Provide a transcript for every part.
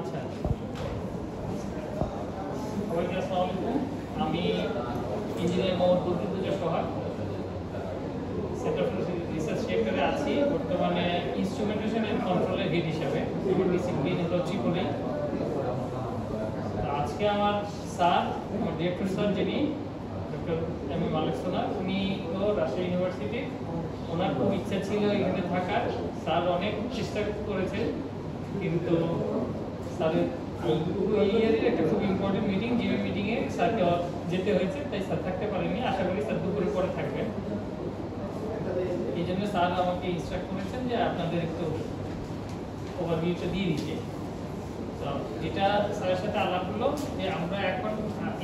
আচ্ছা, সবাইকে আসসালামু আলাইকুম। আমি engineer Mohammad Badruddoza Sohag, centre for research সেক্টরে আছি বর্তমানে ইনস্ট্রুমেন্টেশন এন্ড কন্ট্রোলের হেড হিসাবে। আমার ডিসিপ্লিন হলো ত্রিপলি। আজকে আমার স্যার, আমার ডিরেক্টর স্যার যিনি ডক্টর এম এ মালিক সোনার, উনি তো রাজশাহী ইউনিভার্সিটি, ওনার খুব ইচ্ছা ছিল এখানে থাকার। স্যার অনেক চেষ্টা করেছেন, কিন্তু স্যারের এই ইয়ারের একটা খুব ইম্পর্টেন্ট মিটিং, যে মিটিংয়ে স্যারকে যেতে হয়েছে, তাই স্যার থাকতে পারেনি। আশা করি স্যার দুপুরে পরে থাকবেন। এই জন্য স্যার আমাকে ইনস্ট্রাক্ট করেছেন যে আপনাদের একটু ওভারভিউটা দিয়ে দিতে। তো যেটা স্যারের সাথে আলাপ হলো যে আমরা এখন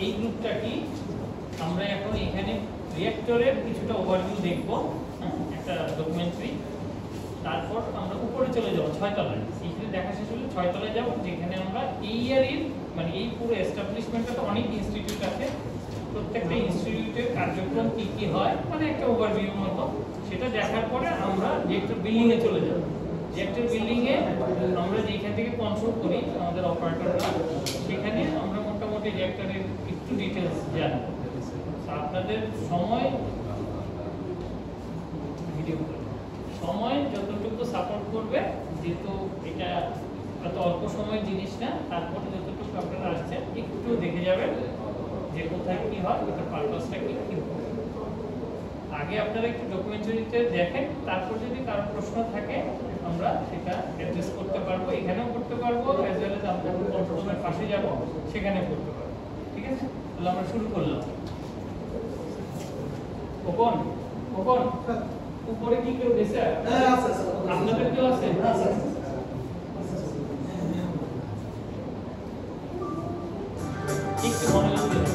এই গ্রুপটা কি, আমরা এখন এখানে রিঅ্যাক্টরের কিছুটা ওভারভিউ দেখবো, একটা ডকুমেন্টারি। তারপর আমরা উপরে চলে যাবো 6 তলায়। এইখানে দেখা শেষ হলে 6 তলায় যাবো, যেখানে আমরা এই ইয়ারের মানে এই পুরো এস্টাবলিশমেন্টটা অনেক ইনস্টিটিউট আছে, প্রত্যেকটা ইনস্টিটিউটের কার্যক্রম কি কি হয় মানে একটা ওভারভিউ মতো, সেটা দেখার পরে আমরা রিঅ্যাক্টর বিল্ডিং এ চলে যাব। রিঅ্যাক্টর বিল্ডিং এ আমরা যেখান থেকে কন্ট্রোল করি আমাদের অপারেটররা, সেখানে আমরা মোটামুটি রিঅ্যাক্টরের একটু ডিটেইলস জানবো। আপনাদের সময় যতটুকু সাপোর্ট করবে, যেহেতু এটা এত অল্প সময়ের জিনিস না, তারপরে যতটুকু আপনারা আসছেন একটু দেখে যাবেন যে কোথায় কি হয়, এটার পারপাসটা কি। আগে আপনারা একটু ডকুমেন্টারিতে দেখেন, তারপর যদি কারো প্রশ্ন থাকে আমরা সেটা অ্যাড্রেস করতে পারবো, এখানেও করতে পারবো, অ্যাজ ওয়েল এজ আমরা কন্ট্রোল রুমের পাশে যাব, সেখানে করতে পারবো। ঠিক আছে, তাহলে আমরা শুরু করলাম। ওপন উপরে কি কেউ গেছে? আপনাদের কেউ আছে? একটু মনোযোগ দিন।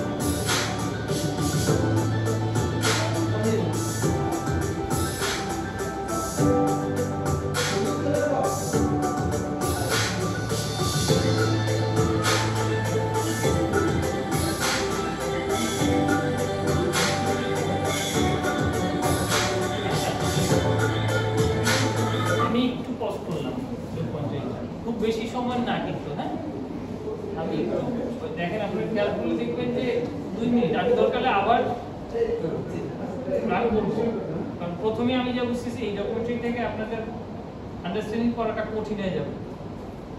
খুব বেশি সময় না কিন্তু, হ্যাঁ আমি দেখেন, আপনি খেয়াল করে দেখবেন যে 2 মিনিট আমি দরকারে আবার বলবো, কারণ প্রথমে আমি যা বুঝতেছি এই ডকুমেন্টারি থেকে আপনাদের আন্ডারস্ট্যান্ডিং করাটা কঠিন হয়ে যাবে।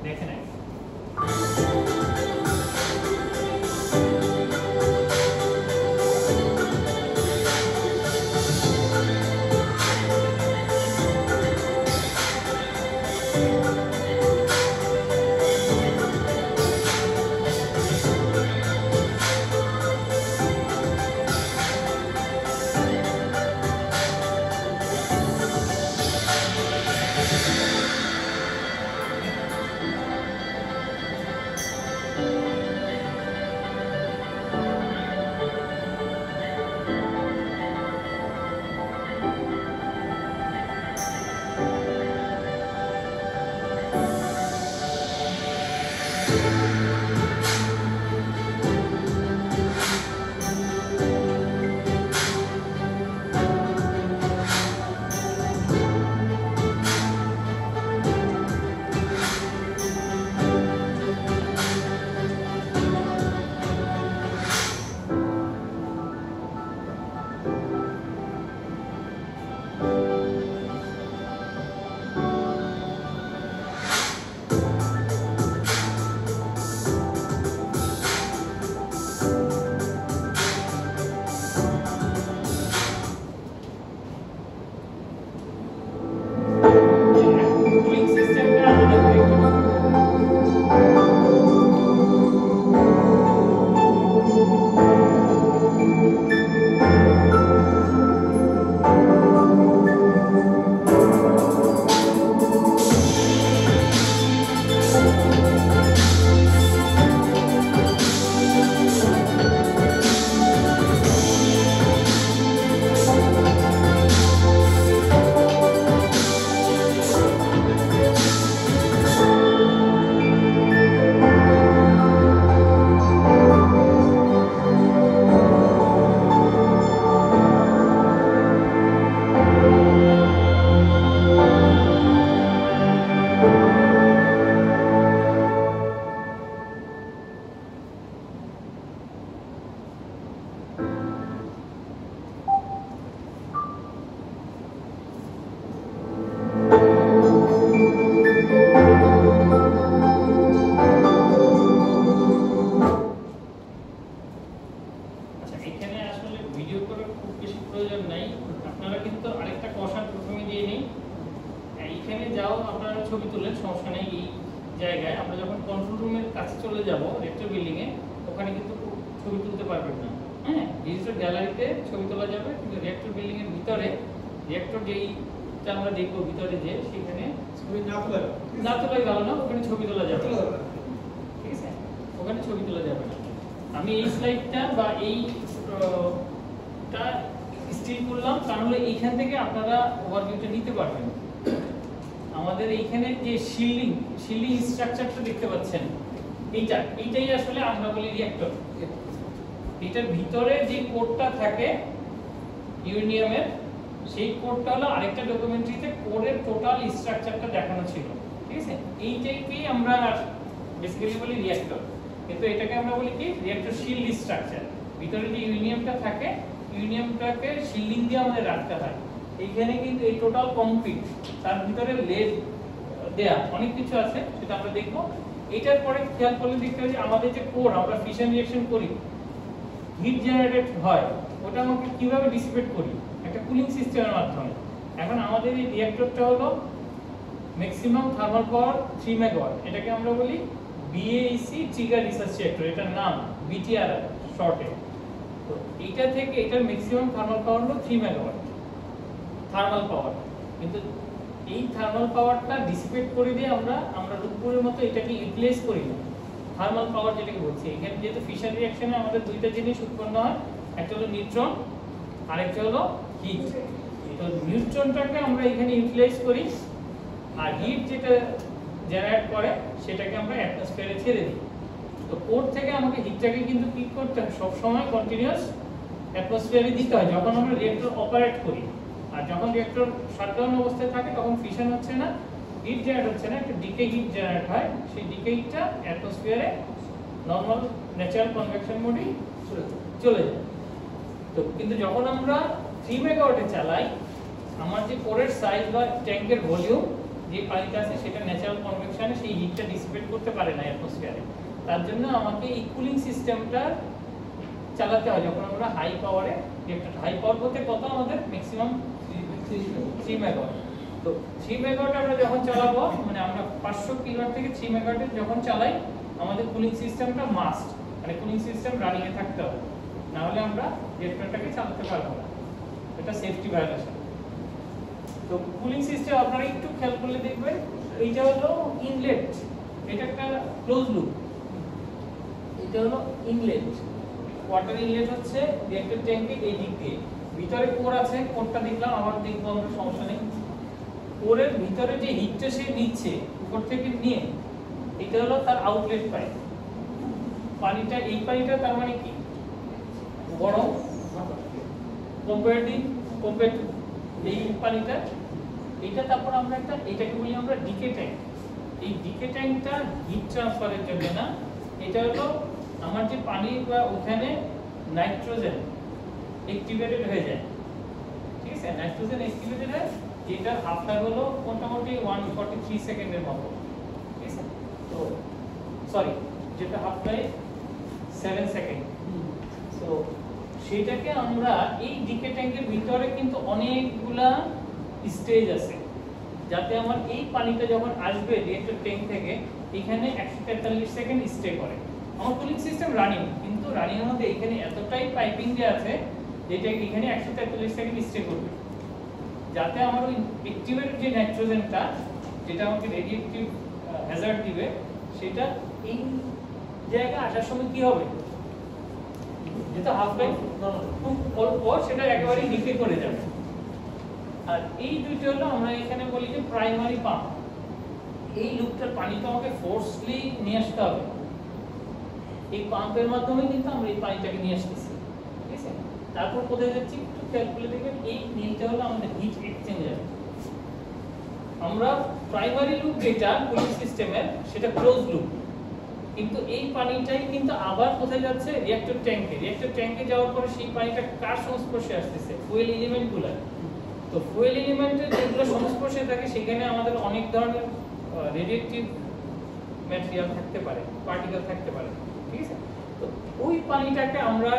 দেখেন জায়গায় আমরা যখন কন্ট্রোল রুমের কাছে চলে যাব রিঅ্যাক্টর বিল্ডিং এ, ওখানে কিন্তু ছবি তুলতে পারবেন না। হ্যাঁ, ডিজিটাল গ্যালারিতে ছবি তোলা যাবে, কিন্তু রিঅ্যাক্টর বিল্ডিং এর ভিতরে রিঅ্যাক্টর যেইটা আমরা দেখবো ভিতরে যে সেখানে ছবি না তোলা গেল না, ওখানে ছবি তোলা যাবে, ঠিক আছে, ওখানে ছবি তোলা যাবে না। আমি এই স্লাইডটা বা এইটা স্টিল করলাম, কারণ হলো এইখান থেকে আপনারা ওভারভিউটা নিতে পারবেন। আমাদের এইখানে যে শিল্ডিং স্ট্রাকচারটা দেখতে পাচ্ছেন, এইটাই আসলে আমরা বলি রিঅ্যাক্টর। এটার ভিতরে যে কোডটা থাকে ইউরেনিয়ামের, সেই কোডটা হলো আরেকটা ডকুমেন্টারিতে কোডের টোটাল স্ট্রাকচারটা দেখানো ছিল, ঠিক আছে। এইটাকেই আমরা বেসিক্যালি বলি রিঅ্যাক্টর, কিন্তু এটাকে আমরা বলি কি রিঅ্যাক্টর শিল্ড স্ট্রাকচার। ভিতরে যে ইউরেনিয়ামটা থাকে, ইউরেনিয়ামটাকে শিল্ডিং দিয়ে আমাদের রাখতে হয়। এইখানে কিন্তু এই টোটাল কমপ্লিট, তার ভিতরে লেড দেয়া অনেক কিছু আছে, সেটা আমরা দেখব। এটার পরে খেয়াল করলে দেখতে হবে যে আমাদের যে কোর আমরা ফিশন রিঅ্যাকশন করি, হিট জেনারেটেড হয়, ওটা আমরা কিভাবে ডিসিপেট করি, একটা কুলিং সিস্টেমের মাধ্যমে। এখন আমাদের এই রিঅ্যাক্টরটা হলো ম্যাক্সিমাম থার্মাল পাওয়ার 3 মেগাওয়াট, এটাকে আমরা বলি BAEC ট্রিগার রিসার্চ রিঅ্যাক্টর, এটার নাম BTR শর্টে। তো এটা থেকে এটার ম্যাক্সিমাম থার্মাল পাওয়ার হলো 3 মেগাওয়াট থার্মাল পাওয়ার, কিন্তু এই থার্মাল পাওয়ারটা ডিসিপেট করে দিয়ে আমরা রূপপুরের মতো এটাকে ইউটিলাইজ করি না। থার্মাল পাওয়ার যেটাকে বলছি, এখানে যেহেতু ফিশন রিঅ্যাকশনে আমাদের দুইটা জিনিস উৎপন্ন হয়, একটা হলো নিউট্রন আর একটা হলো হিট। তো নিউট্রনটাকে আমরা এখানে ইউটিলাইজ করি, আর হিট যেটা জেনারেট করে সেটাকে আমরা অ্যাটমসফিয়ারে ছেড়ে দিই। তো কোর থেকে আমাকে হিটটাকে কিন্তু কি করতে হয়, সব সময় কন্টিনিউয়াস অ্যাটমসফিয়ারে দিতে হয় যখন আমরা রিঅ্যাক্টর অপারেট করি। আর যখন রিঅ্যাক্টর শাটডাউন অবস্থায় থাকে তখন ফিশন হচ্ছে না, হিট জেনারেট হচ্ছে না, একটা ডিকে হিট জেনারেট হয়, সেই ডিকে হিটটা অ্যাটমসফিয়ারে নরমাল ন্যাচারাল কনভেকশন মোডে চলে যায়। তো কিন্তু যখন আমরা 3 মেগাওয়াটে চালাই, আমার যে কোরের সাইজ বা ট্যাঙ্কের ভলিউম যে পানিটা আছে সেটা ন্যাচারাল কনভেকশনে সেই হিটটা ডিসিপেট করতে পারে না অ্যাটমসফিয়ারে। তার জন্য আমাকে এই কুলিং সিস্টেমটা চালাতে হয় যখন আমরা হাই পাওয়ারে রিঅ্যাক্টর। হাই পাওয়ার বলতে কত, আমাদের ম্যাক্সিমাম 3 মেগাওয়াট। তো 3 মেগাওয়াট আমরা যখন চালাবো, মানে আমরা 500 কিলোওয়াট থেকে 3 মেগাওয়াটে যখন চালাই, আমাদের কুলিং সিস্টেমটা মাস্ট, মানে কুলিং সিস্টেম রানিং এ থাকতে হবে, না হলে আমরা রিঅ্যাক্টরটাকে চালাতে পারবো না, এটা সেফটি ভায়োলেশন। তো কুলিং সিস্টেম আপনারা একটু খেয়াল করলে দেখবেন, এইটা হলো ইনলেট, এটা একটা ক্লোজ লুপ, এটা হলো ইনলেট, ওয়াটার ইনলেট হচ্ছে রিঅ্যাক্টর ট্যাঙ্কে এই দিক দিয়ে। ভিতরে কোর আছে, কোরটা দেখলাম, আবার দেখবো আমরা, সমস্যা নেই। কোরের ভিতরে যে হিটটা সে নিচ্ছে উপর থেকে নিয়ে, এটা হলো তার আউটলেট পাইপ। পানিটা, এই পানিটা তার মানে কি গরম কম্পেয়ার টু এই পানিটা, এটা তারপর আমরা একটা, এটাকে বলি আমরা ডিকে ট্যাঙ্ক। এই ডিকে ট্যাঙ্কটা হিট ট্রান্সফারের জন্য না, এটা হলো আমার যে পানি বা ওখানে নাইট্রোজেন অ্যাক্টিভেটেড হয়ে যায়, ঠিক আছে, নাইট্রোজেন অ্যাক্টিভেটেড হয়, যেটা হাফ লাইফ হলো মোটামুটি 143 সেকেন্ডের মতো, ঠিক আছে। তো সরি, যেটা হাফ লাইফ 7 সেকেন্ড। তো সেটাকে আমরা এই ডিকে ট্যাঙ্কের ভিতরে কিন্তু অনেকগুলা স্টেজ আছে, যাতে আমার এই পানিটা যখন আসবে রিঅ্যাক্টর ট্যাঙ্ক থেকে, এখানে 143 সেকেন্ড স্টে করে। আমার কুলিং সিস্টেম রানিং, কিন্তু রানিং এর মধ্যে এখানে এতটাই পাইপিং দেয়া আছে যেটা এখানে 143 সেকেন্ড স্টে করবে, যাতে আমার ওই অ্যাক্টিভেটেড যে নাইট্রোজেনটা, যেটা আমাকে রেডিয়েটিভ হ্যাজার্ড দিবে, সেটা এই জায়গায় আসার সময় কি হবে, যেটা হাফ লাইফ খুব অল্প, সেটা একেবারে ডিকে করে যাবে। আর এই দুইটা হলো আমরা এখানে বলি যে প্রাইমারি পাম্প। এই লুপটার পানি তো আমাকে ফোর্সলি নিয়ে আসতে হবে, এই পাম্পের মাধ্যমে কিন্তু আমরা এই পানিটাকে নিয়ে আসতেছি, ঠিক আছে। তারপর কোথায় যাচ্ছি একটু খেয়াল করে দেখবেন, এই নীলটা হলো আমাদের হিট এক্সচেঞ্জার। আমরা প্রাইমারি লুপ যেটা কুলিং সিস্টেমের, সেটা ক্লোজ লুপ, কিন্তু এই পানিটাই কিন্তু আবার কোথায় যাচ্ছে, রিঅ্যাক্টর ট্যাঙ্কে। রিঅ্যাক্টর ট্যাঙ্কে যাওয়ার পরে সেই পানিটা কার সংস্পর্শে আসতেছে, ফুয়েল এলিমেন্টগুলো। তো ফুয়েল এলিমেন্টের যেগুলো সংস্পর্শে থাকে, সেখানে আমাদের অনেক ধরনের রেডিয়েটিভ ম্যাটেরিয়াল থাকতে পারে, পার্টিকেল থাকতে পারে, ঠিক আছে। তো ওই পানিটাকে আমরা,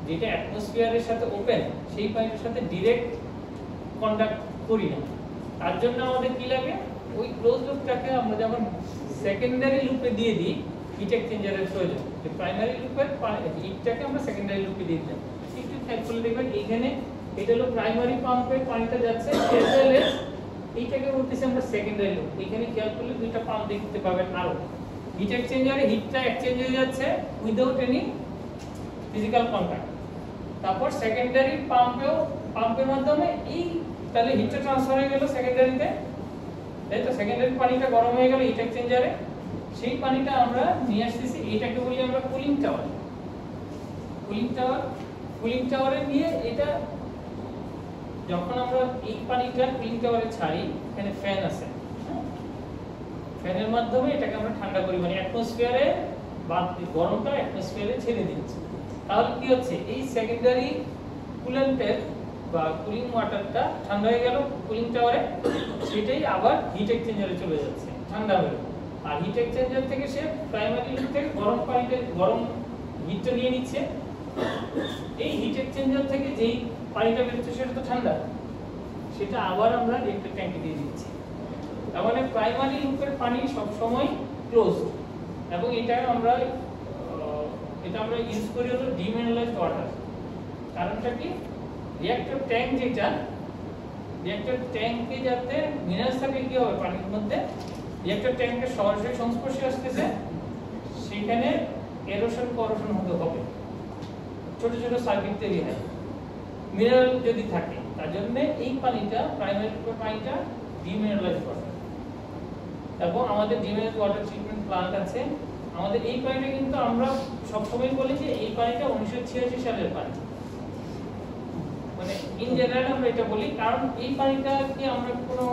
যেটা অ্যাটমসফিয়ারের সাথে ওপেন, সেই পানিটার সাথে ডাইরেক্ট কন্টাক্ট করি না। তার জন্য আমাদের কি লাগে, ওই ক্লোজ লুপটাকে আমরা যখন সেকেন্ডারি লুপে দিয়ে দিই হিট এক্সচেঞ্জারের প্রয়োজন। প্রাইমারি লুপের হিটটাকে আমরা সেকেন্ডারি লুপে দিয়ে দিলাম। একটু খেয়াল করলে দেখবেন এখানে এটা হলো প্রাইমারি পাম্পে পানিটা যাচ্ছে, এইটাকে বলতেছি আমরা সেকেন্ডারি লুপ। এখানে খেয়াল করলে দুইটা পাম্প দেখতে পাবেন আরো। হিট এক্সচেঞ্জারে হিটটা এক্সচেঞ্জ হয়ে যাচ্ছে উইদাউট এনি ফিজিক্যাল কন্টাক্ট। তারপর সেকেন্ডারি পাম্পের মাধ্যমে এই তাহলে হিটটা ট্রান্সফার হয়ে গেল সেকেন্ডারিতে, তাই তো? সেকেন্ডারি পানিটা গরম হয়ে গেল হিট এক্সচেঞ্জারে, সেই পানিটা আমরা নিয়ে আসতেছি, এটাকে বলি আমরা কুলিং টাওয়ার। কুলিং টাওয়ারে নিয়ে এটা যখন আমরা এই পানিটা কুলিং টাওয়ারে ছাড়ি, এখানে ফ্যান আছে, ফ্যানের মাধ্যমে এটাকে আমরা ঠান্ডা করি, মানে অ্যাটমসফিয়ারে বাদ গরমটা অ্যাটমসফিয়ারে ছেড়ে দিচ্ছি। তাহলে কি হচ্ছে, এই সেকেন্ডারি কুলেন্টের বা কুলিং ওয়াটারটা ঠান্ডা হয়ে গেল কুলিং টাওয়ারে, সেটাই আবার হিট এক্সচেঞ্জারে চলে যাচ্ছে ঠান্ডা হয়ে। আর হিট এক্সচেঞ্জার থেকে সে প্রাইমারি লুপ থেকে গরম পানিতে গরম হিটটা নিয়ে নিচ্ছে। এই হিট এক্সচেঞ্জার থেকে যেই পানিটা বেরোচ্ছে সেটা তো ঠান্ডা, সেটা আবার আমরা রিঅ্যাক্টর ট্যাঙ্কে দিয়ে দিচ্ছি। তার মানে প্রাইমারি লুপের পানি সব সময় ক্লোজড, এবং এটা আমরা ইউজ করি হলো ডিমিনারালাইজড ওয়াটার। কারণটা কি, রিঅ্যাক্টর ট্যাঙ্ক যেটা, রিঅ্যাক্টর ট্যাঙ্কে যাতে মিনারেলস থাকে কি হবে পানির মধ্যে, রিঅ্যাক্টর ট্যাঙ্কের সরাসরি সংস্পর্শে আসতেছে, সেখানে এরোশন করোশন হতে হবে, ছোট ছোট সার্কিট তৈরি হয় মিনারেল যদি থাকে। তার জন্য এই পানিটা প্রাইমারি পানিটা ডিমিনারালাইজড ওয়াটার। এবং আমাদের ডিমিনারালাইজড ওয়াটার ট্রিটমেন্ট প্ল্যান্ট আছে। আমাদের এই পানিটা কিন্তু আমরা সবসময় বলি যে এই পানিটা 1986 সালের পানি, মানে ইন জেনারেল আমরা এটা বলি, কারণ এই পানিটা কি আমরা কোনো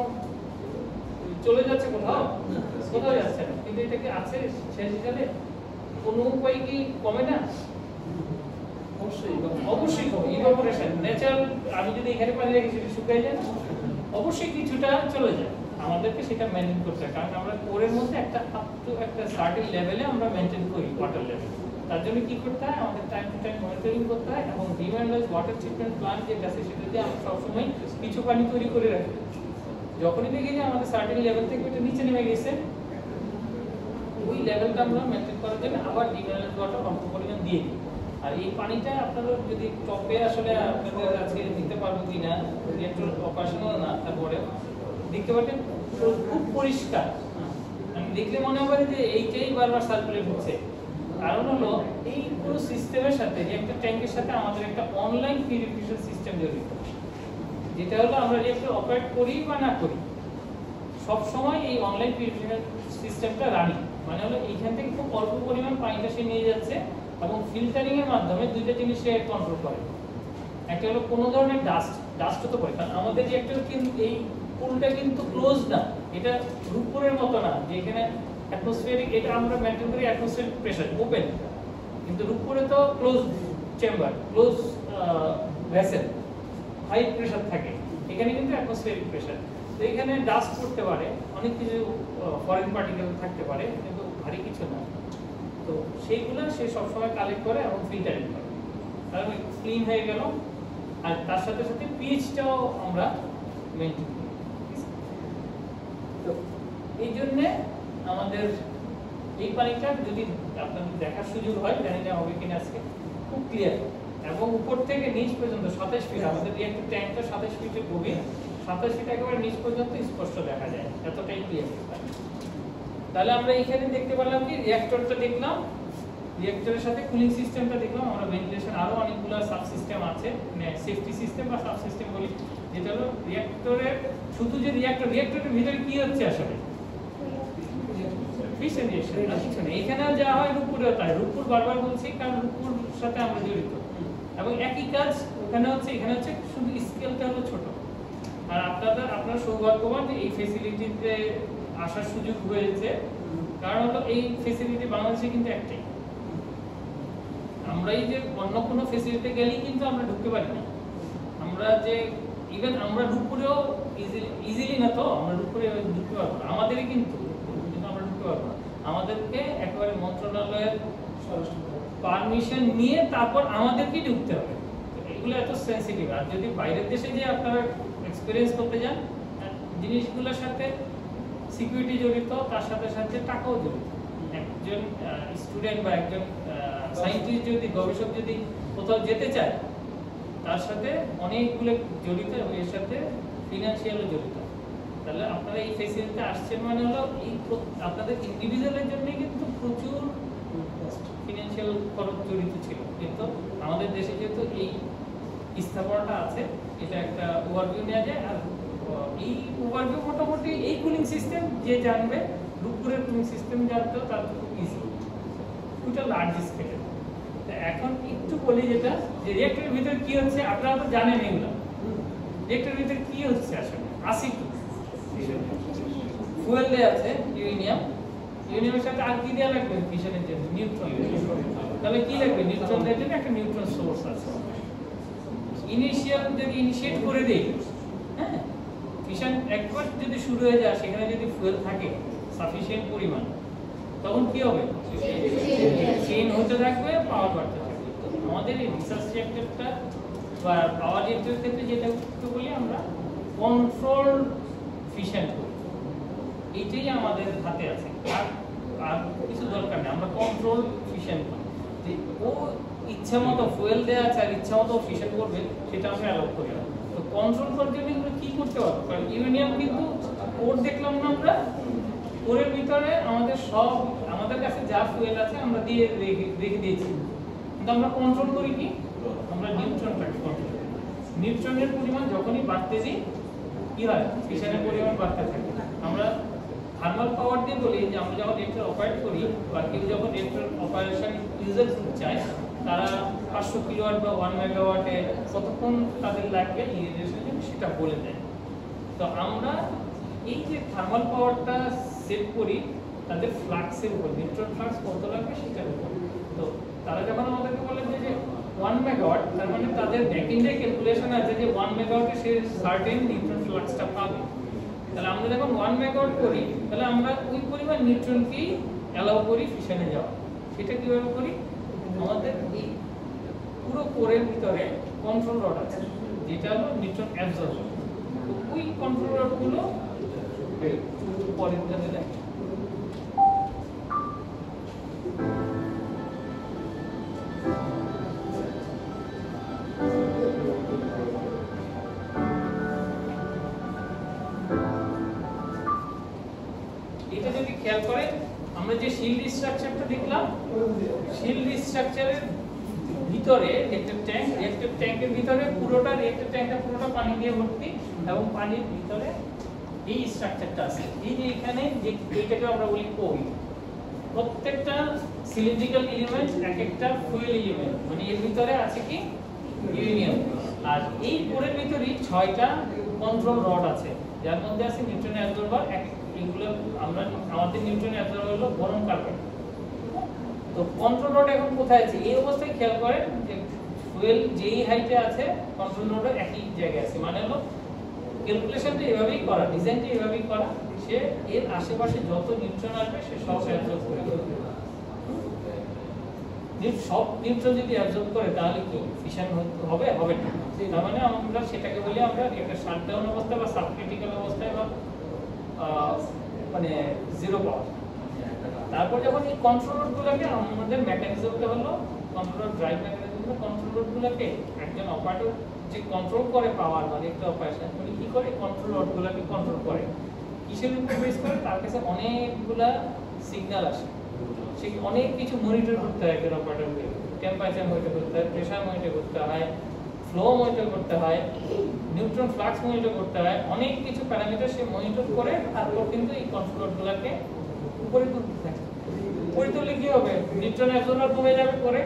চলে যাচ্ছে কোথাও যাচ্ছে না, কিন্তু এটা কি আছে 86 সালে কোনো উপায় কি কমে না? অবশ্যই কমে। ইভাপোরেশন ন্যাচারাল, আমি যদি এখানে পানি রাখি সেটা শুকিয়ে যায় না, অবশ্যই কিছুটা চলে যায়। আমাদেরকে সেটা মেইনটেইন করতে হয়, কারণ আমরা কোরের মধ্যে একটা আপ টু একটা সার্টেন লেভেলে আমরা মেইনটেইন করি ওয়াটার লেভেল। তার জন্য কি করতে হয়, আমাদের টাইম টু টাইম মনিটরিং করতে হয়, এবং ডিমিনারালাইজড ওয়াটার ট্রিটমেন্ট প্ল্যান্ট যেটা আছে সেটা দিয়ে আমরা সবসময় কিছু পানি তৈরি করে রাখি। যখনই দেখি যে আমাদের সার্টেন লেভেল থেকে এটা নিচে নেমে গেছে, ওই লেভেলটা আমরা মেইনটেইন করার জন্য আবার ডিমিনারালাইজড ওয়াটার অল্প পরিমাণ দিয়ে দিই। আর এই পানিটা আপনারা যদি টপে আসলে আপনাদের আজকে দিতে পারবো কিনা, রিঅ্যাক্টর অপারেশনাল না, তারপরে দেখতে পাচ্ছেন খুব পরিষ্কার, আমি দেখলে মনে হবে যে এইটাই বারবার সার্কুলেট হচ্ছে। কারণ হলো এই পুরো সিস্টেমের সাথে, রিঅ্যাক্টর ট্যাঙ্কের সাথে আমাদের একটা অনলাইন পিউরিফিকেশন সিস্টেম জড়িত, যেটা হলো আমরা রিঅ্যাক্টর অপারেট করি বা না করি, সব সময় এই অনলাইন পিউরিফিকেশন সিস্টেমটা রানিং। মানে হলো এইখান থেকে খুব অল্প পরিমাণ পানিটা সে নিয়ে যাচ্ছে, এবং ফিল্টারিং এর মাধ্যমে দুইটা জিনিস সে কন্ট্রোল করে। একটা হলো কোনো ধরনের ডাস্ট হতে পারে, কারণ আমাদের রিঅ্যাক্টর কিন্তু এই পুলটা কিন্তু ক্লোজ না, এটা রূপপুরের মতো না যে এখানে অ্যাটমসফিয়ারিক, এটা আমরা মেইনটেইন করি অ্যাটমসফিয়ারিক প্রেসার ওপেন, কিন্তু রূপপুরে তো close chamber, close vessel, high pressure থাকে, এখানে কিন্তু অ্যাটমসফিয়ারিক প্রেসার। তো এখানে ডাস্ট পড়তে পারে, অনেক কিছু ফরেন পার্টিকেল থাকতে পারে, কিন্তু ভারী কিছু না। তো সেইগুলো সে সবসময় কালেক্ট করে এবং ফিল্টারিং করে, তাহলে ক্লিন হয়ে গেল। আর তার সাথে সাথে পিএইচটাও আমরা মেইনটেইন করি। তো এই জন্য আমাদের এই পানিটা যদি আপনাদের দেখার সুযোগ হয়, জানি না হবে কিনা আজকে, খুব ক্লিয়ার, এবং উপর থেকে নিচ পর্যন্ত 27 ফিট, আমাদের রিঅ্যাক্টর ট্যাঙ্কটা 27 ফিটের গভীর, 27 ফিট একেবারে নিচ পর্যন্ত স্পষ্ট দেখা যায়, এতটাই ক্লিয়ার। তাহলে আমরা এখানে দেখতে পেলাম কি, রিঅ্যাক্টরটা দেখলাম, রিঅ্যাক্টরের সাথে কুলিং সিস্টেমটা দেখলাম, আমরা ভেন্টিলেশন আরো অনেকগুলো সাব সিস্টেম আছে, মানে সেফটি সিস্টেম বা সাব সিস্টেম বলি, যেটা হলো রিঅ্যাক্টরের শুধু যে রিঅ্যাক্টরের ভিতরে কি হচ্ছে আসলে ফিশন রিঅ্যাকশন, আর কিছু নেই। এখানে যা হয় রূপপুরেও তাই, রূপপুর বারবার বলছি কারণ রূপপুর সাথে আমরা জড়িত, এবং একই কাজ ওখানে হচ্ছে, এখানে হচ্ছে, শুধু স্কেলটা হলো ছোট। আর আপনার সৌভাগ্যবান যে এই ফেসিলিটিতে আসার সুযোগ হয়েছে, কারণ হলো এই ফেসিলিটি বাংলাদেশে কিন্তু একটাই। আমরা এই যে অন্য কোনো ফেসিলিটিতে গেলেই কিন্তু আমরা ঢুকতে পারি না। আমরা যে ইভেন আমরা রূপপুরেও ইজিলি না, তো আমরা রূপপুরে ঢুকতে পারবো না, আমাদেরই কিন্তু আমরা ঢুকতে পারবো না। আমাদেরকে একেবারে মন্ত্রণালয়ের পারমিশন নিয়ে তারপর আমাদেরকেই ঢুকতে হবে। এগুলো এত সেন্সিটিভ। আর যদি বাইরের দেশে যে আপনারা এক্সপেরিয়েন্স করতে যান, জিনিসগুলোর সাথে সিকিউরিটি জড়িত, তার সাথে সাথে টাকাও জড়িত। একজন স্টুডেন্ট বা একজন সায়েন্টিস্ট যদি, গবেষক যদি কোথাও যেতে চায়, তার সাথে অনেকগুলো জড়িত এবং এর সাথে ফিনান্সিয়ালও জড়িত। তাহলে আপনারা এই ফেসিলিটিতে আসছেন মানে হলো এই আপনাদের ইন্ডিভিজুয়ালের জন্য কিন্তু প্রচুর ফিনান্সিয়াল খরচ জড়িত ছিল, কিন্তু আমাদের দেশে যেহেতু এই স্থাপনাটা আছে, এটা একটা ওভারভিউ নেওয়া যায়। আর এই ওভারভিউ মোটামুটি এই কুলিং সিস্টেম যে জানবে, রূপপুরের কুলিং সিস্টেম জানতেও তার খুব ইজি, ওইটা লার্জ স্কেলের। এখন একটু বলি যেটা, যে রিঅ্যাক্টরের ভিতরে কি হচ্ছে আপনারা তো জানেন এগুলো। রিঅ্যাক্টরের ভিতরে কি হচ্ছে আসলে আসি কি ফুয়েল দেয়া আছে ইউরেনিয়াম, ইউরেনিয়ামের সাথে আর কি দেওয়া লাগবে ফিশনের জন্য? নিউট্রন। তাহলে কি লাগবে? নিউট্রন দেওয়ার জন্য একটা নিউট্রন সোর্স আছে। ইনিশিয়াল যদি ইনিশিয়েট করে দেই, হ্যাঁ, ফিশন একবার যদি শুরু হয়ে যায়, সেখানে যদি ফুয়েল থাকে সাফিসিয়েন্ট পরিমাণ, তখন কি হবে? চেইন হতে থাকবে, পাওয়ার বাড়তে থাকবে। আমাদের এই রিসার্চ রিঅ্যাক্টরটা বা পাওয়ার রিঅ্যাক্টরের ক্ষেত্রে যেটা করতে বলি আমরা, কন্ট্রোল ফিশন করি, এইটাই আমাদের হাতে আছে। আর কিছু দরকার নেই, আমরা কন্ট্রোল ফিশন করি। যে ও ইচ্ছা মতো ফুয়েল দেওয়া আছে আর ইচ্ছা মতো ফিশন করবে, সেটা আমরা অ্যালাউ করি না। তো কন্ট্রোল করার জন্য আমরা কি করতে পারবো? কারণ ইউরেনিয়াম কিন্তু কোর দেখলাম না আমরা, কোরের ভিতরে আমাদের কাছে যা ফুয়েল আছে আমরা দিয়ে রেখে দিয়েছি, কিন্তু আমরা কন্ট্রোল করি কি? আমরা নিউট্রনটাকে কন্ট্রোল করি। নিউট্রনের পরিমাণ যখনই বাড়তে দিই, কি হয়? ফিশনের পরিমাণ বাড়তে থাকে। আমরা থার্মাল পাওয়ার দিয়ে বলি যে আমরা যখন রিঅ্যাক্টর অপারেট করি বা কেউ যখন রিঅ্যাক্টর অপারেশন ইউজার চায়, তারা 500 কিলোওয়াট বা 1 মেগাওয়াটে কতক্ষণ তাদের লাগবে ইরিগেশনের জন্য সেটা বলে দেয়। তো আমরা এই যে থার্মাল পাওয়ারটা সেট করি তাদের ফ্লাক্সের উপর, নিউট্রন ফ্লাক্স কত লাগবে সেটার উপর। তো তারা যখন আমাদেরকে বলে যে 1 মেগাওয়াট, তার মানে তাদের ব্যাকএন্ডে ক্যালকুলেশন আছে যে 1 মেগাওয়াটে সে সার্টেন নিউট্রন ফ্লাক্সটা পাবে। তাহলে আমরা যখন 1 মেগাওয়াট করি, তাহলে আমরা ওই পরিমাণ নিউট্রনকেই অ্যালাউ করি ফিশনে যাওয়া। সেটা কিভাবে করি? আমাদের এই পুরো কোরের ভিতরে কন্ট্রোল রড আছে, যেটা হলো নিউট্রন অ্যাবজর্বার। তো ওই কন্ট্রোল রডগুলো পরের দিকে দেয়। এটা যদি খেয়াল করেন, আমরা যে শিল্ড স্ট্রাকচারটা দেখলাম, শিল্ড স্ট্রাকচারের ভিতরে রিঅ্যাক্টর ট্যাঙ্কের ভিতরে পুরোটা রিঅ্যাক্টর ট্যাঙ্কটা পুরোটা পানি দিয়ে ভর্তি, এবং পানির ভিতরে এই স্ট্রাকচারটা আছে। এই যে এখানে যে এইটাকে আমরা বলি কোর, প্রত্যেকটা সিলিন্ড্রিক্যাল এলিমেন্ট এক একটা ফুয়েল এলিমেন্ট, মানে এর ভিতরে আছে কি ইউরেনিয়াম। আর এই কোরের ভিতরে 6টা কন্ট্রোল রড আছে, যার মধ্যে আছে নিউট্রন অ্যাবজর্বার। এগুলো আমরা আমাদের নিউট্রন অ্যাবজর্বার হলো বোরন কার্বন। তো কন্ট্রোল রড এখন কোথায় আছে? এই অবস্থায় খেয়াল করেন যে ফুয়েল যেই হাইটে আছে, কন্ট্রোল রডও একই জায়গায় আছে। মানে হলো ক্যালকুলেশনটা এভাবেই করা, ডিজাইনটা এভাবেই করা, সে এর আশেপাশে যত নিউট্রন আসবে সে সব অ্যাবজর্ব করে ফেলবে। সব নিউট্রন যদি অ্যাবজর্ব করে তাহলে কি ফিশন হবে? হবে না। তার মানে আমরা সেটাকে বলি আমরা একটা শাটডাউন অবস্থা বা সাবক্রিটিক্যাল অবস্থায় বা মানে জিরো পাওয়ার। তারপর যখন এই কন্ট্রোল রডগুলোকে আমাদের মেকানিজমটা হলো কন্ট্রোল ড্রাইভ মেকানিজম। কন্ট্রোল রডগুলোকে একজন অপারেটর যে কন্ট্রোল করে পাওয়ার মানে একটা অপারেশন, উনি কি করে? কন্ট্রোল রডগুলোকে কন্ট্রোল করে। কিসের উপর বেস করে? তার কাছে অনেকগুলা সিগন্যাল আসে, সে অনেক কিছু মনিটর করতে হয় একজন অপারেটরকে। টেম্পারেচার মনিটর করতে হয়, প্রেসার মনিটর করতে হয়, ফ্লো মনিটর করতে হয়, নিউট্রন ফ্লাক্স মনিটর করতে হয়, অনেক কিছু প্যারামিটার সে মনিটর করে তারপর কিন্তু এই কন্ট্রোল রডগুলোকে উপরে তুলতে থাকে। উপরে তুললে কি হবে? নিউট্রন অ্যাবজর্বার কমে যাবে, পরে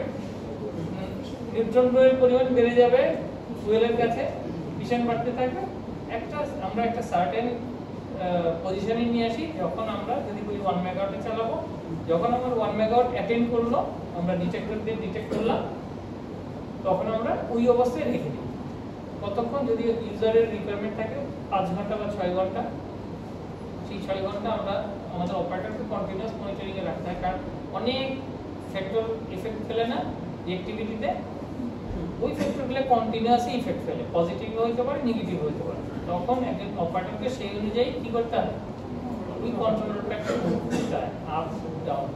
নিউট্রনের পরিমাণ বেড়ে যাবে ফুয়েলের কাছে, ফিশন বাড়তে থাকবে। আমরা একটা সার্টেন পজিশনে নিয়ে আসি, যখন আমরা যদি বলি 1 মেগাওয়াটে চালাবো, যখন আমার 1 মেগাওয়াট অ্যাটেন্ড করলো, আমরা ডিটেক্টর দিয়ে ডিটেক্ট করলাম, তখন আমরা ওই অবস্থায় রেখে দিই। কতক্ষণ? যদি ইউজারের রিকোয়ারমেন্ট থাকে 5 ঘন্টা বা 6 ঘন্টা, সেই 6 ঘন্টা আমরা আমাদের অপারেটরকে কন্টিনিউয়াস মনিটরিং এ রাখতে হয়। কারণ অনেক ফ্যাক্টর এফেক্ট ফেলে না অ্যাক্টিভিটিতে, ওই ফ্যাক্টরগুলো কন্টিনিউয়াসলি ইফেক্ট ফেলে, পজিটিভ হতে পারে, নেগেটিভ হতে পারে। তখন একজন অপারেটরকে সেই অনুযায়ী কি করতে হবে? ওই কন্ট্রোলারটাকে ঘুরতে হয় আপ ডাউন।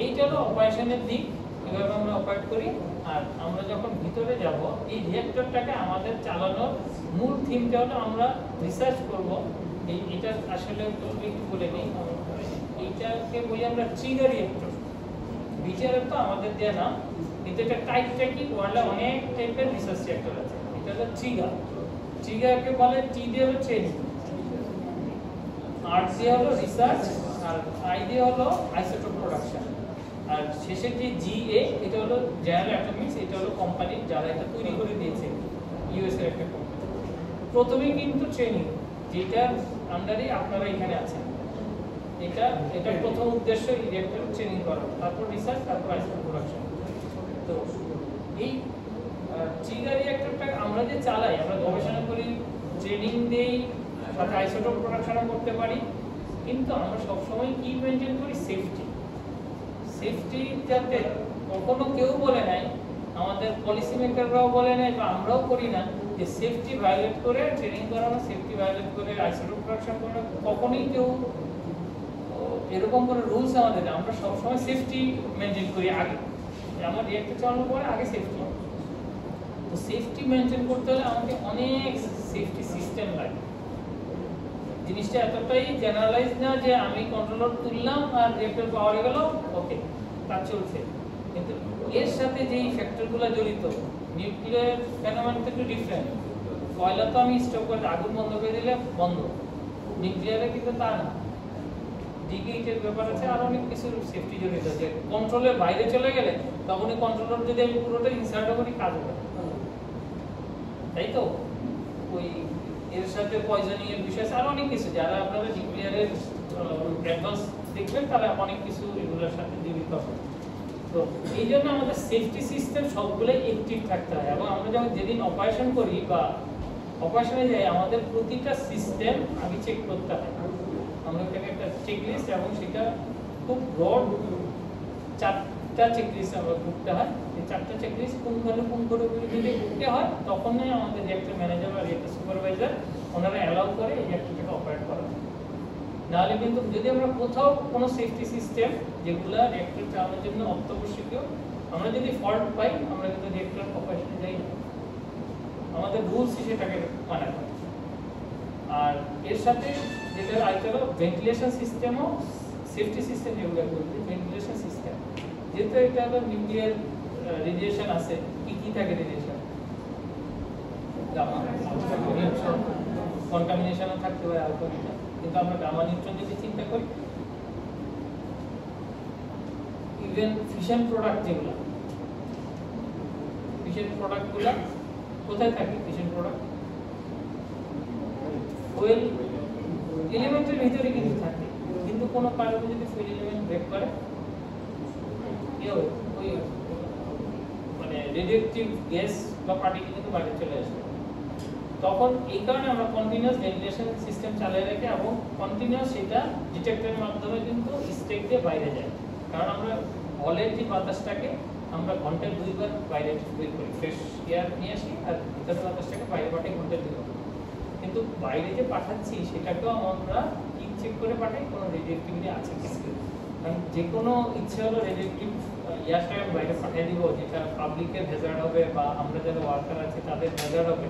এইটা হলো অপারেশনের দিক, কিভাবে আমরা অপারেট করি। আর আমরা যখন ভিতরে যাব, এই রিঅ্যাক্টরটাকে আমাদের চালানোর মূল থিমটা হলো আমরা রিসার্চ করব। এটা আসলে একটু বলে নিই, এইটাকে বলি আমরা ট্রিগার রিঅ্যাক্টর। বিটিআর তো আমাদের দেয়া নাম, কিন্তু এটা টাইপটা কি, ওয়ার্ল্ডে অনেক টাইপের রিসার্চ রিঅ্যাক্টর আছে। এটা হলো ট্রিগার। ট্রিগারকে বলে টি দিয়ে হলো ট্রেনিং, আর দিয়ে হলো রিসার্চ, আর আই দিয়ে হলো আইসোটোপ প্রোডাকশন, আর শেষে যে জিএ এটা হলো জেনারেল অ্যাটমিক্স। এটা হলো কোম্পানি যারা এটা তৈরি করে দিয়েছে, ইউএস এর একটা কোম্পানি। প্রথমে কিন্তু ট্রেনিং, যেটা আন্ডারে আপনারা এখানে আছেন, এটা প্রথম উদ্দেশ্য রিঅ্যাক্টর ট্রেনিং করা, তারপর রিসার্চ, তারপর আইসোটোপ প্রোডাকশন। তো এই ট্রিগার রিঅ্যাক্টরটা আমরা যে চালাই, আমরা গবেষণা করি, ট্রেনিং দেই, সাথে আইসোটোপ প্রোডাকশনও করতে পারি, কিন্তু আমরা সবসময় কি মেনটেন করি, সেফটি। সেফটি যাতে কখনো কেউ বলে নাই, আমাদের পলিসি মেকাররাও বলে নাই, বা আমরাও করি না যে সেফটি ভায়োলেট করে ট্রেনিং করানো, সেফটি ভায়োলেট করে আইসোটোপ প্রোডাকশন করানো, কখনোই কেউ এরকম কোনো রুলস আমাদের না। আমরা সবসময় সেফটি মেনটেন করি আগে, আমার রিঅ্যাক্টর চালানোর পরে আগে সেফটি। তো সেফটি মেনটেন করতে হলে আমাকে অনেক সেফটি সিস্টেম লাগে। জিনিসটা এতটাই জেনারেলাইজ না যে আমি কন্ট্রোলার তুললাম আর রিঅ্যাক্টর পাওয়ার গেল, ওকে কাজ চলছে। কিন্তু এর সাথে যেই ফ্যাক্টরগুলো জড়িত, নিউক্লিয়ার ফেনোমেনন তো একটু ডিফারেন্ট। কয়লা তো আমি স্টপ করে আগুন বন্ধ করে দিলে বন্ধ, নিউক্লিয়ারে কিন্তু তা না। ডিগ্রেডের ব্যাপার আছে, আর অনেক কিছু সেফটি জড়িত আছে। কন্ট্রোলের বাইরে চলে গেলে তখনই কন্ট্রোলার যদি আমি পুরোটা ইনসার্ট করি, কাজ হবে, তাই তো। ওই এর সাথে পয়জনিং এর বিষয় আছে, আর অনেক কিছু। যারা আপনারা নিউক্লিয়ারের অ্যাডভান্স দেখবেন, তারা অনেক কিছু এগুলোর সাথে জড়িত আছে। তো এই জন্য আমাদের সেফটি সিস্টেম সবগুলোই অ্যাক্টিভ থাকতে হয়। এবং আমরা যখন যেদিন অপারেশন করি বা অপারেশনে যাই, আমাদের প্রতিটা সিস্টেম আগে চেক করতে হয়। আমরা এটাকে একটা চেকলিস্ট, এবং সেটা খুব ব্রড 4টা চেকলিস্ট আমরা করতে হয়। এই 4টা চেকলিস্ট কোন করে যদি করতে হয়, তখনই আমাদের রিঅ্যাক্টর ম্যানেজার বা রিঅ্যাক্টর সুপারভাইজার ওনারা অ্যালাউ করে এই রিঅ্যাক্টরটাকে অপারেট করা। নাহলে কিন্তু যদি আমরা কোথাও কোনো সেফটি সিস্টেম যেগুলো রিঅ্যাক্টর চালানোর জন্য অত্যাবশ্যকীয়, আমরা যদি ফল্ট পাই, আমরা কিন্তু রিঅ্যাক্টর অপারেশনে যাই না, আমাদের রুলস সেটাকে মানা হয়। আর এর সাথে যেটা আইতে হলো ভেন্টিলেশন সিস্টেমও, সেফটি সিস্টেম যেগুলো বলতে, ভেন্টিলেশন সিস্টেম। যেহেতু এটা হলো নিউক্লিয়ার রেডিয়েশন আছে, কি থাকে রেডিয়েশন, গামা নিউট্রন, কন্টামিনেশনও থাকতে পারে আলফা বিটা। কিন্তু আমরা গামা নিউট্রন যদি চিন্তা করি, ইভেন ফিশন প্রোডাক্ট যেগুলো, ফিশন প্রোডাক্টগুলো কোথায় থাকে? ফিশন প্রোডাক্ট ফুয়েল এলিমেন্টের ভিতরে কিন্তু থাকে, কিন্তু কোনো কারণে যদি ফুয়েল এলিমেন্ট ব্রেক করে, কি হবে? ওই মানে রেডিওঅ্যাক্টিভ গ্যাস বা পার্টিকেল কিন্তু বাইরে চলে আসবে। তখন এই কারণে আমরা কন্টিনিউয়াস ভেন্টিলেশন সিস্টেম চালিয়ে রাখি, এবং কন্টিনিউয়াস সেটা ডিটেক্টরের মাধ্যমে কিন্তু স্টেক দিয়ে বাইরে যায়। কারণ আমরা হলের যে বাতাসটাকে আমরা ঘন্টায় 2 বার বাইরে বের করি, ফ্রেশ এয়ার নিয়ে আসি, আর ভিতরের বাতাসটাকে বাইরে পাঠাই ঘন্টায় 2 বার। কিন্তু বাইরে যে পাঠাচ্ছি সেটাকেও আমরা কি চেক করে পাঠাই, কোনো রেডিওঅ্যাক্টিভিটি আছে কিনা। কারণ যে কোনো ইচ্ছে হলো রেডিওঅ্যাক্টিভ এয়ারটাকে বাইরে পাঠিয়ে দিব, যেটা পাবলিকের হ্যাজার্ড হবে বা আমরা যারা ওয়ার্কার আছে তাদের হ্যাজার্ড হবে,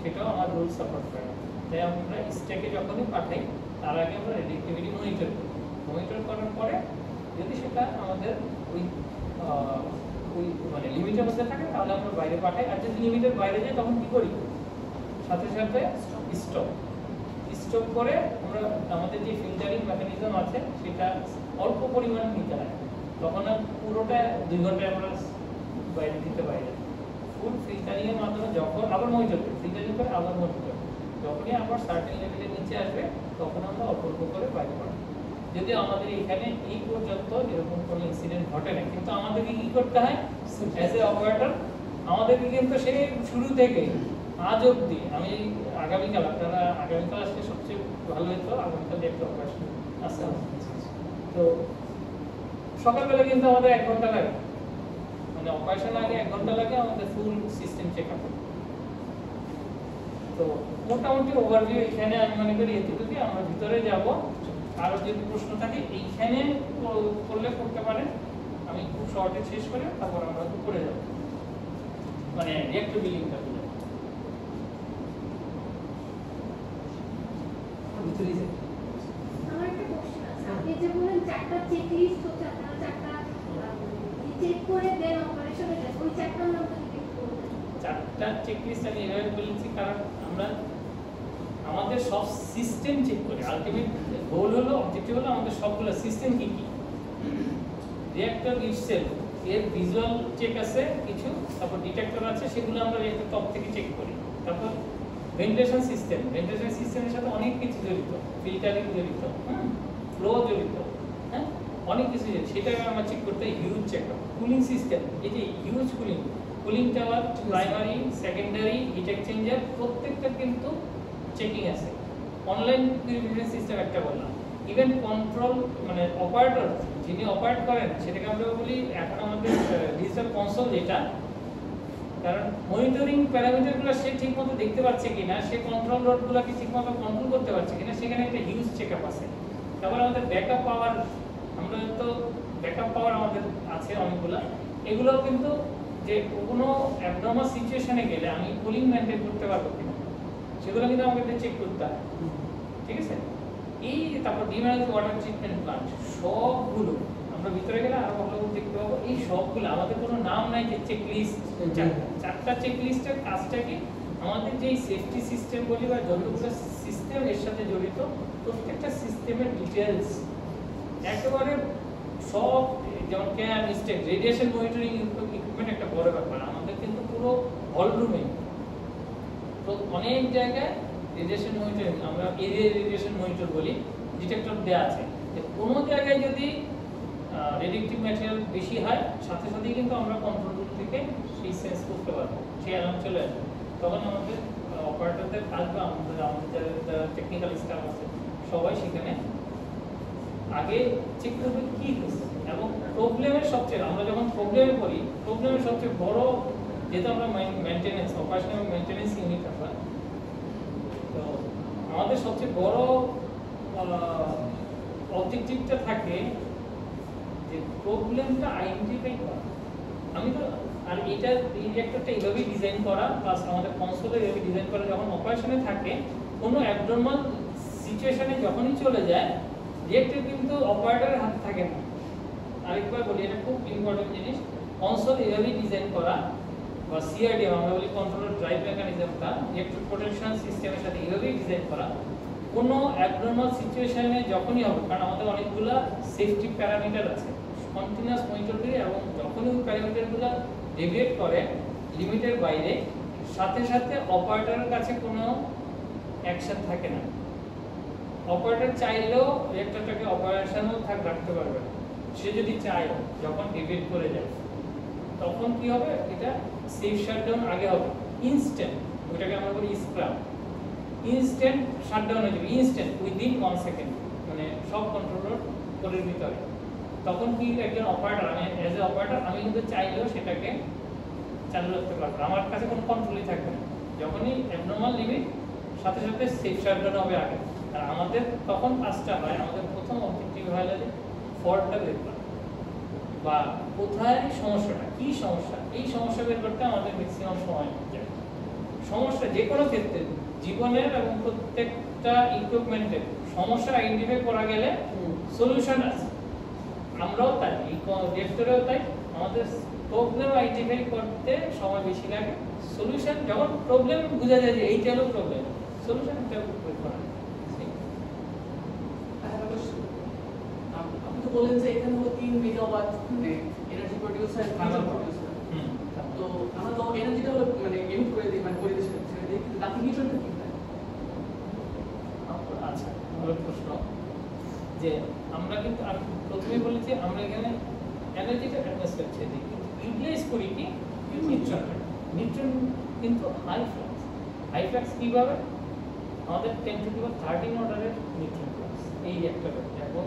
সেটাও আমার রুল সাপোর্ট করে না। তাই আমরা স্টেকে যখনই পাঠাই, তার আগে আমরা রেডিওঅ্যাক্টিভিটি মনিটর করি। মনিটর করার পরে যদি সেটা আমাদের ওই মানে লিমিটের মধ্যে থাকে, তাহলে আমরা বাইরে পাঠাই। আর যদি লিমিটের বাইরে যায়, তখন কি করি? সাথে সাথে স্টপ করে আমরা আমাদের যে ফিল্টারিং মেকানিজম আছে সেটা অল্প পরিমাণে নিতে হয়। তখন আর পুরোটা 2 ঘন্টায় আমরা বাইরে দিতে পারি না। ফুল ফিল্টারিং এর মাধ্যমে যখন আবার মনিটর করি, ফিল্টারিং করে আবার মনিটর করি, যখনই আবার সার্টেন লেভেলের নিচে আসবে, তখন আমরা অল্প অল্প করে বাইরে পাঠাই। যদি আমাদের এখানে এই পর্যন্ত এরকম কোনো ইনসিডেন্ট ঘটে না, কিন্তু আমাদেরকে কি করতে হয় অ্যাজ এ অপারেটর? আমাদেরকে কিন্তু সেই শুরু থেকে আজ অবধি, আমি আগামীকাল, আপনারা আগামীকাল আসলে সবচেয়ে ভালো হতো, আগামীকাল একটা অপারেশন আছে। তো সকালবেলা কিন্তু আমাদের 1 ঘন্টা লাগে, মানে অপারেশন আগে 1 ঘন্টা লাগে আমাদের ফুল সিস্টেম চেক আপ। তো মোটামুটি ওভারভিউ এখানে আমি মনে করি এতটুকু। আমরা ভিতরে যাব, আরো যদি প্রশ্ন থাকে এইখানে করলে করতে পারেন, আমি খুব শর্টে শেষ করে তারপর আমরা করে যাব, মানে রিঅ্যাক্টর বিলিংটা বলে। আমার একটা কোশ্চেন আছে, আপনি যে বলেন চারটা চেকলিস্ট হচ্ছে আপনারা চারটা চেক করে দেন অপারেশনে দেন, ওই চারটার নাম যদি একটু বলতেন। চারটা চেকলিস্ট আমি এভাবে বলেছি কারণ আমরা আমাদের সব সিস্টেম চেক করি। আলটিমেট গোল হলো, অবজেক্টিভ হলো আমাদের সবগুলো সিস্টেম কি কি। রিঅ্যাক্টর ইটসেলফ এর ভিজুয়াল চেক আছে কিছু, তারপর ডিটেক্টর আছে, সেগুলো আমরা রিঅ্যাক্টর টপ থেকে চেক করি। তারপর ভেন্টিলেশন সিস্টেমের সাথে অনেক কিছু জড়িত, ফিল্টারিং জড়িত, ফ্লো জড়িত, হ্যাঁ অনেক কিছু জড়িত, সেটা আমরা চেক করতে হিউজ চেকআপ। কুলিং সিস্টেম, এই যে huge cooling tower, primary, secondary, hit exchanger, প্রত্যেকটা কিন্তু চেকিং আছে। অনলাইন পিউরিফিকেশন সিস্টেম একটা বললাম, ইভেন কন্ট্রোল মানে অপারেটর যিনি অপারেট করেন সেটাকে আমরা বলি এখন আমাদের ডিজিটাল কনসোল যেটা, কারণ মনিটরিং প্যারামিটারগুলো সে ঠিকমতো দেখতে পাচ্ছে কিনা, সে কন্ট্রোল রডগুলোকে ঠিকমতো কন্ট্রোল করতে পারছে কিনা, সেখানে একটা হিউজ চেকআপ আছে। তারপর আমাদের ব্যাকআপ পাওয়ার, আমরা তো ব্যাকআপ পাওয়ার আমাদের আছে অনেকগুলো, এগুলো কিন্তু যে কোনো অ্যাবনর্মাল সিচুয়েশনে গেলে আমি কুলিং মেইনটেইন করতে পারবো কিনা সেগুলো কিন্তু আমাকে চেক করতে হয়, ঠিক আছে। এই তারপর ডিম্যানেজ ওয়াটার ট্রিটমেন্ট প্লান্ট, সবগুলো আমরা ভিতরে গেলে আরো ভালো দেখতে পাবো। এই সবগুলো আমাদের কোনো নাম নাই যে চেক লিস্ট, চারটা চেক লিস্টের কাজটা কি, আমাদের যে সেফটি সিস্টেম বলি বা যতগুলো সিস্টেম এর সাথে জড়িত প্রত্যেকটা সিস্টেমের ডিটেলস একেবারে সব, যেমন ক্যাম স্টেক রেডিয়েশন মনিটরিং ইকুইপমেন্ট একটা বড় ব্যাপার আমাদের, কিন্তু পুরো হল রুমে তো অনেক জায়গায় রেডিয়েশন মনিটরিং, আমরা এরিয়া রেডিয়েশন মনিটর বলি, ডিটেক্টর দেওয়া আছে। যে কোনো জায়গায় যদি রেডিয়েটিভ ম্যাটেরিয়াল বেশি হয় সাথে সাথেই কিন্তু আমরা কন্ট্রোল রুম থেকে সেই সেন্স করতে পারবো, সেই অ্যালার্ম চলে আসবে। তখন আমাদের অপারেটরদের কাজ বা আমাদের যারা টেকনিক্যাল স্টাফ আছে সবাই সেখানে আগে চেক করবে কি হচ্ছে, এবং প্রবলেমের সবচেয়ে, আমরা যখন প্রবলেমে পড়ি, প্রবলেমের সবচেয়ে বড়, যেহেতু আমরা মেইনটেনেন্স অপারেশনাল মেইনটেনেন্স ইউনিট আমরা, তো আমাদের সবচেয়ে বড় অবজেক্টিভটা থাকে যে প্রবলেমটা আইডেন্টিফাই করা। আমি তো আর এটা এই রিঅ্যাক্টরটা এইভাবেই ডিজাইন করা, প্লাস আমাদের কনসোলে এইভাবে ডিজাইন করা, যখন অপারেশনে থাকে কোনো অ্যাবনর্মাল সিচুয়েশনে যখনই চলে যায় রিঅ্যাক্টর কিন্তু অপারেটরের হাতে থাকে না। আরেকবার বলি, এটা খুব ইম্পর্টেন্ট জিনিস, কনসোল এইভাবেই ডিজাইন করা বা সিআরডিএম আমরা বলি কন্ট্রোলার ড্রাইভ মেকানিজমটা রিঅ্যাক্টর প্রোটেকশন সিস্টেমের সাথে এইভাবেই ডিজাইন করা। কোনো অ্যাবনর্মাল সিচুয়েশনে যখনই হবে, কারণ আমাদের অনেকগুলো সেফটি প্যারামিটার আছে, কন্টিনিউয়াস মনিটর করি, এবং যখনই ওই প্যারামিটারগুলো ডেভিয়েট করে লিমিটের বাইরে, সাথে সাথে অপারেটরের কাছে কোনো অ্যাকশন থাকে না। অপারেটর চাইলেও রিঅ্যাক্টরটাকে অপারেশনও রাখতে পারবে, সে যদি চায় যখন ডেভিয়েট করে যায় তখন কি হবে, এটা সেফ শাটডাউন আগে হবে ইনস্ট্যান্ট, ওইটাকে আমরা বলি স্ক্রাম, ইনস্ট্যান্ট শাটডাউন হয়ে যাবে, ইনস্ট্যান্ট উইদিন 1 সেকেন্ড, মানে সব কন্ট্রোলার কোডের ভিতরে। তখন কি একজন অপারেটর, আমি অ্যাজ এ অপারেটর আমি কিন্তু চাইলেও সেটাকে চালু রাখতে পারবো, আমার কাছে কোনো কন্ট্রোলই থাকবে না। যখনই অ্যাবনর্মাল লিমিট সাথে সাথে সেফ শাটডাউন হবে আগে। আর আমাদের তখন কাজটা হয়, আমাদের প্রথম অবজেক্টিভ হয় যে ফল্টটা বের করা, বা কোথায় সমস্যাটা, কি সমস্যা, এই সমস্যা বের করতে আমাদের ম্যাক্সিমাম সময় যায়। সমস্যা যে কোনো ক্ষেত্রে জীবনের এবং প্রত্যেকটা ইকুইপমেন্টের সমস্যা আইডেন্টিফাই করা গেলে সলিউশন আছে। আমরাও তাই, এই রিঅ্যাক্টরেও তাই, আমাদের প্রবলেম আইডেন্টিফাই করতে সময় বেশি লাগে, সলিউশন যখন প্রবলেম বোঝা যায় যে এইটা হলো প্রবলেম, সলিউশনটা বের করা। আপনি তো বলেন যে এখানে হলো 3 মেগাওয়াট এনার্জি প্রোডিউসার আর থার্মাল প্রোডিউসার, তো আমরা তো এনার্জিটা হলো মানে এমিট করে দিই, মানে পরিবেশে ছেড়ে দিই, কিন্তু বাকি নিউট্রনটা কি হয়? আচ্ছা, ভালো প্রশ্ন। যে আমরা কিন্তু আমি প্রথমেই বলেছি আমরা এখানে এনার্জিটা অ্যাটমসফিয়ার ছেড়ে দিই, কিন্তু ইউটিলাইজ করি কি নিউট্রন। নিউট্রন কিন্তু হাই ফ্লাক্স কিভাবে, আমাদের 10 টু দি পাওয়ার 13 অর্ডারের নিউট্রন ফ্লাক্স এই একটা, এবং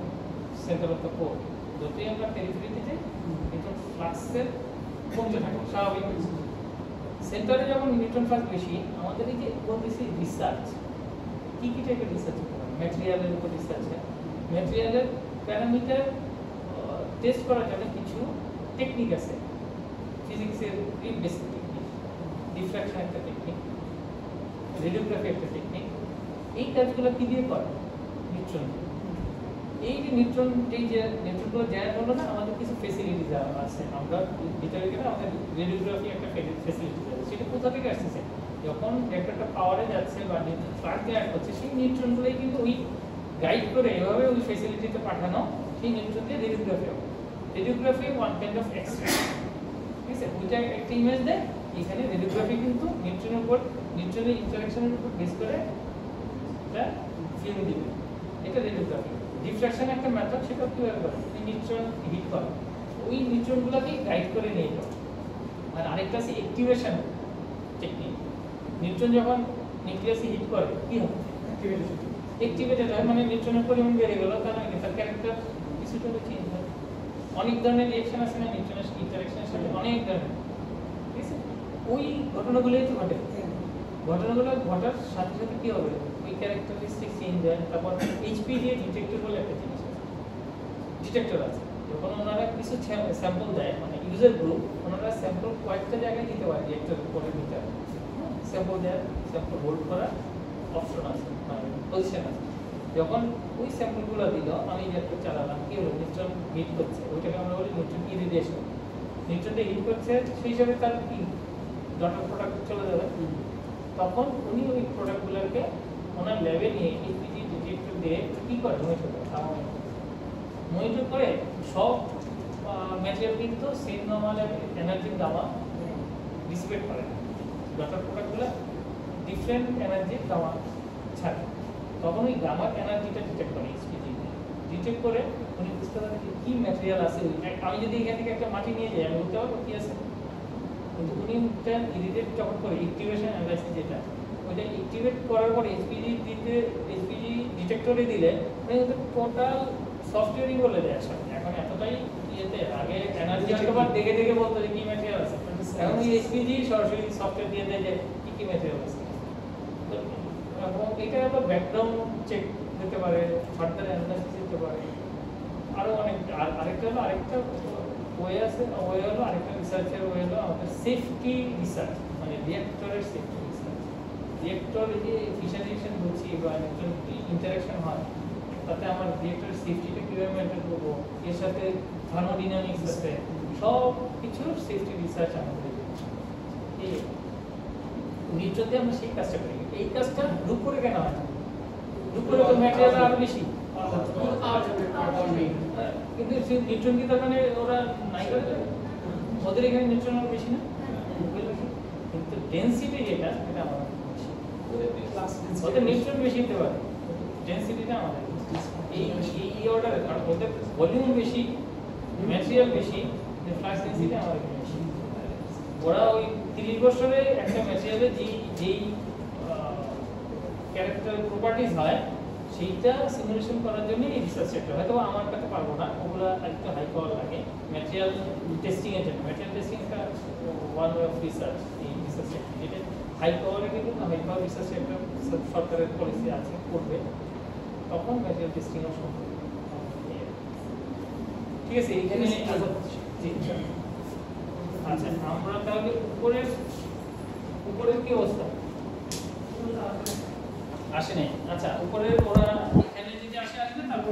সেন্টার অফ দ্য কোর যতই আমরা পেরিফেরিতে যাই নিউট্রন ফ্লাক্সের কমতে থাকে স্বাভাবিক। সেন্টারে যখন নিউট্রন ফ্লাক্স বেশি, আমাদের এই যে বলতেছি রিসার্চ, কি টাইপের রিসার্চ করতে হবে, ম্যাটেরিয়ালের উপর রিসার্চ হয়, ম্যাটেরিয়ালের প্যারামিটার টেস্ট করার জন্য কিছু টেকনিক আছে। ফিজিক্সের বেসিক টেকনিক, ডিফ্র্যাকশন একটা টেকনিক, রেডিওগ্রাফি একটা টেকনিক। এই কাজগুলো কি দিয়ে করে? নিউট্রন। এই যে নিউট্রন, এই যে নিউট্রনগুলো যা বললো না, আমাদের কিছু ফেসিলিটি আছে। আমরা ভিতরে গেলে আমাদের রেডিওগ্রাফি একটা ফেসিলিটি আছে। সেটা কোথা থেকে আসতেছে? যখন একটা পাওয়ারে যাচ্ছে বা ট্রাকে অ্যাড করছে, সেই নিউট্রনগুলোই কিন্তু ওই গাইড করে এভাবে ওই ফেসিলিটিতে পাঠানো, সেই নিউট্রন দিয়ে রেডিওগ্রাফি হবে। Radiography one kind of X-ray, ঠিক আছে? ওইটা একটা ইমেজ দেয়। এখানে রেডিওগ্রাফি কিন্তু নিউট্রনের উপর, নিউট্রনের ইন্টারাকশনের উপর বেস করে এটা ফিল্ম দিবে। এটা রেডিওগ্রাফি। ডিফ্র্যাকশন একটা মেথড, সেটা কিভাবে করে? নিউট্রন হিট করে, ওই নিউট্রনগুলোকে গাইড করে নিয়ে যাবে। আর আরেকটা আছে অ্যাক্টিভেশন টেকনিক। নিউট্রন যখন নিউক্লিয়াসে হিট করে কি হয়? অ্যাক্টিভেটেড হয়, মানে নিউট্রনের পরিমাণ বেড়ে গেল, কারণ তার ক্যারেক্টার কিছুটা চেঞ্জ হয়। অনেক ধরনের রিঅ্যাকশন আছে না নিউট্রনের ইন্টারঅ্যাকশনের সাথে, অনেক ধরনের, ঠিক আছে? ওই ঘটনাগুলোই তো ঘটে। ঘটনাগুলো ঘটার সাথে সাথে কি হবে? ওই ক্যারেক্টারিস্টিক চেঞ্জ হয়। তারপর এইচপি দিয়ে ডিটেক্টর বলে একটা জিনিস আছে, ডিটেক্টর আছে। যখন ওনারা কিছু স্যাম্পল দেয়, মানে ইউজার গ্রুপ, ওনারা স্যাম্পল কয়েকটা জায়গায় দিতে পারে, ডিটেক্টরের পরে দিতে পারে। স্যাম্পল দেয়, স্যাম্পল হোল্ড করার অপশন আছে, মানে পজিশন আছে। যখন ওই স্যাম্পলগুলো দিল, আমি যে একটা চালালাম, কি হলো? নিউট্রন হিট করছে, ওইটাকে আমরা বলি নিউট্রন ইরিডিয়েশন। নিউট্রনটা হিট করছে, সেই হিসাবে তার কি ডটার প্রোডাক্ট চলে যাবে। তখন উনি ওই প্রোডাক্টগুলোকে ওনার ল্যাবে নিয়ে এলপিজি ডিটেক্টর দিয়ে কি করে? মনিটর করে সব ম্যাটেরিয়াল কিন্তু সেম নর্মাল এনার্জির গামা ডিসিপেট করে না। ডটার প্রোডাক্টগুলো ডিফারেন্ট এনার্জির গামা ছাড়ে। তখন ওই গামার এনার্জিটা ডিটেক্ট করে, এসপিজি ডিটেক্ট করে উনি বুঝতে পারেন যে কী ম্যাটেরিয়াল আছে। আমি যদি এখান থেকে একটা মাটি নিয়ে যাই, আমি বলতে পারবো কী আছে। কিন্তু উনি ওটা ইরিটেট যখন করে, অ্যাক্টিভেশন অ্যানালাইসিস যেটা, ওইটা অ্যাক্টিভেট করার পরে এসপিজি ডিটেক্টরে দিলে উনি কিন্তু টোটাল সফটওয়্যারই বলে দেয় আসলে। এখন এতটাই ইয়েতে, আগে এনার্জি হয়তো দেখে দেখে বলতো যে কী ম্যাটেরিয়াল আছে, এখন ওই এসপিজি সরাসরি সফটওয়্যার দিয়ে দেয় যে কী ম্যাটেরিয়াল আছে। তো এবং এটা আবার ব্যাকগ্রাউন্ড চেক দিতে পারে, ফার্দার অ্যানালাইসিস দিতে পারে, আরও অনেক। আরেকটা হলো, আরেকটা ওয়ে আছে, ওয়ে হলো আরেকটা রিসার্চের ওয়ে হলো আমাদের সেফটি রিসার্চ, মানে রিঅ্যাক্টরের সেফটি রিসার্চ। রিঅ্যাক্টর যে ফিশন রিঅ্যাকশন বলছি বা ইন্টারাকশন হয়, তাতে আমার রিঅ্যাক্টরের সেফটিটা কীভাবে মেনটেন করবো, এর সাথে থার্মোডিনামিক্স আছে, সব কিছুর সেফটি রিসার্চ আমাদের। এই নিউট্রন দিয়ে আমরা সেই কাজটা করি। এই কাজটা গ্রুপ করে কেন হয় না? গ্রুপ করে তো ম্যাটেরিয়াল আরো বেশি, কিন্তু নিউট্রন কি তার মানে ওরা নাই করে? ওদের এখানে নিউট্রন আরো বেশি না, কিন্তু ডেনসিটি যেটা, এটা আমাদের বেশি। ওদের নিউট্রন বেশি দিতে পারে, ডেনসিটিটা আমাদের এই অর্ডারে, কারণ ওদের ভলিউম বেশি, ম্যাটেরিয়াল বেশি, ফ্লাক্স ডেনসিটি আমাদের বেশি। ওরা ওই 30 বছরে একটা ম্যাটেরিয়ালে যেই ক্যারেক্টার প্রপার্টিজ হয়, সেইটা সিমুলেশন করার জন্য এই রিসার্চ সেক্টর। হয়তো আমার কাছে পারবো না, ওগুলো একটু হাই পাওয়ার লাগে ম্যাটেরিয়াল টেস্টিং এর জন্য। ম্যাটেরিয়াল টেস্টিং একটা ওয়ান ওয়ে অফ রিসার্চ, এই রিসার্চ সেক্টর যেটা হাই পাওয়ারে, কিন্তু হাই পাওয়ার রিসার্চ সেক্টর সরকারের পলিসি আছে, করবে, তখন ম্যাটেরিয়াল টেস্টিংও সম্ভব। ঠিক আছে, এইখানে আচ্ছা, আমরা তাহলে উপরের কি অবস্থা আসে নাই? আচ্ছা, উপরের ওরা এখানে যদি আসে, আসবে তারপর